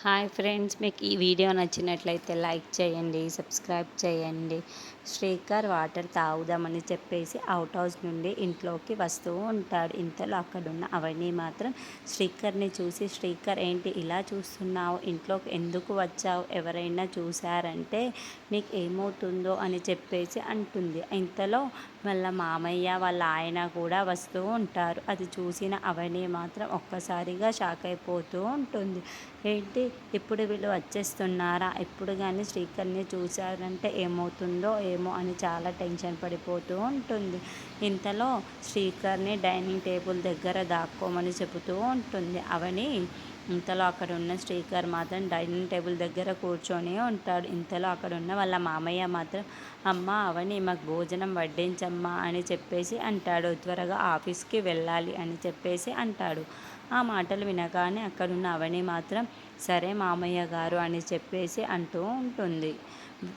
Hi friends, మీకు ఈ video నచ్చినట్లయితే లైక్ చేయండి, సబ్స్క్రైబ్ చేయండి. శ్రీకర్ వాటర్ తాగుదామని చెప్పేసి అవుట్ హౌస్ నుండి ఇంట్లోకి వస్తూ ఉంటాడు. ఇంతలో అక్కడున్న అవని మాత్రం శ్రీకర్ని చూసి, శ్రీకర్ ఏంటి ఇలా చూస్తున్నావు, ఇంట్లోకి ఎందుకు వచ్చావు, ఎవరైనా చూశారంటే నీకు ఏమవుతుందో అని చెప్పేసి అంటుంది. ఇంతలో వాళ్ళ మామయ్య వాళ్ళ ఆయన కూడా వస్తూ ఉంటారు. అది చూసిన అవని మాత్రం ఒక్కసారిగా షాక్ అయిపోతూ ఉంటుంది. ఏంటి ఇప్పుడు వీళ్ళు వచ్చేస్తున్నారా, ఎప్పుడు కానీ శ్రీకర్ని చూశారంటే ఏమవుతుందో ఏమో అని చాలా టెన్షన్ పడిపోతూ ఉంటుంది. ఇంతలో శ్రీకర్ని డైనింగ్ టేబుల్ దగ్గర దాక్కోమని చెబుతూ ఉంటుంది అవని. ఇంతలో అక్కడ ఉన్న శ్రీకర్ మాత్రం డైనింగ్ టేబుల్ దగ్గర కూర్చొని ఉంటాడు. ఇంతలో అక్కడ ఉన్న వాళ్ళ మామయ్య మాత్రం అమ్మ అవని మాకు భోజనం వడ్డించమ్మా అని చెప్పేసి అంటాడు. త్వరగా ఆఫీస్కి వెళ్ళాలి అని చెప్పేసి అంటాడు. ఆ మాటలు వినగానే అక్కడున్న అవని మాత్రం సరే మామయ్య గారు అని చెప్పేసి అంటూ ఉంటుంది.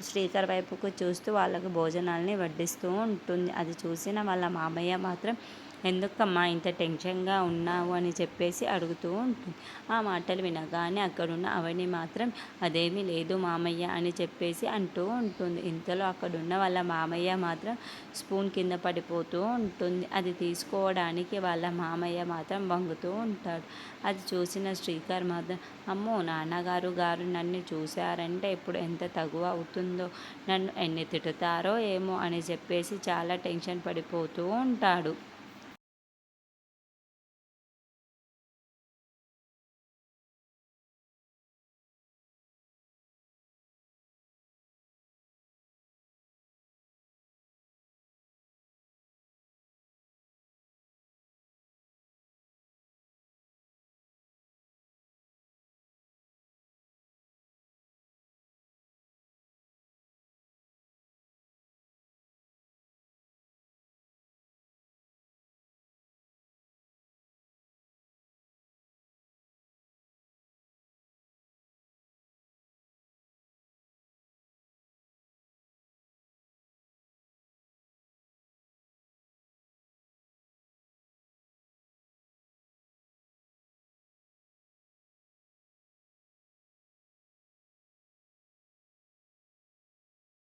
శ్రీకర్ వైపుకు చూస్తూ వాళ్ళకు భోజనాల్ని వడ్డిస్తూ ఉంటుంది. అది చూసిన వాళ్ళ మామయ్య మాత్రం ఎందుకమ్మా ఇంత టెన్షన్గా ఉన్నావు అని చెప్పేసి అడుగుతూ ఉంటుంది. ఆ మాటలు వినగానే అక్కడున్న అవని మాత్రం అదేమీ లేదు మామయ్య అని చెప్పేసి అంటూ ఉంటుంది. ఇంతలో అక్కడున్న వాళ్ళ మామయ్య మాత్రం స్పూన్ కింద పడిపోతూ ఉంటుంది. అది తీసుకోవడానికి వాళ్ళ మామయ్య మాత్రం వంగుతూ ఉంటాడు. అది చూసిన శ్రీకర్ మాత్రం అమ్మో నాన్నగారు నన్ను చూశారంటే ఇప్పుడు ఎంత తగువ అవుతుందో, నన్ను ఎన్ని తిట్టుతారో ఏమో అని చెప్పేసి చాలా టెన్షన్ పడిపోతూ ఉంటాడు.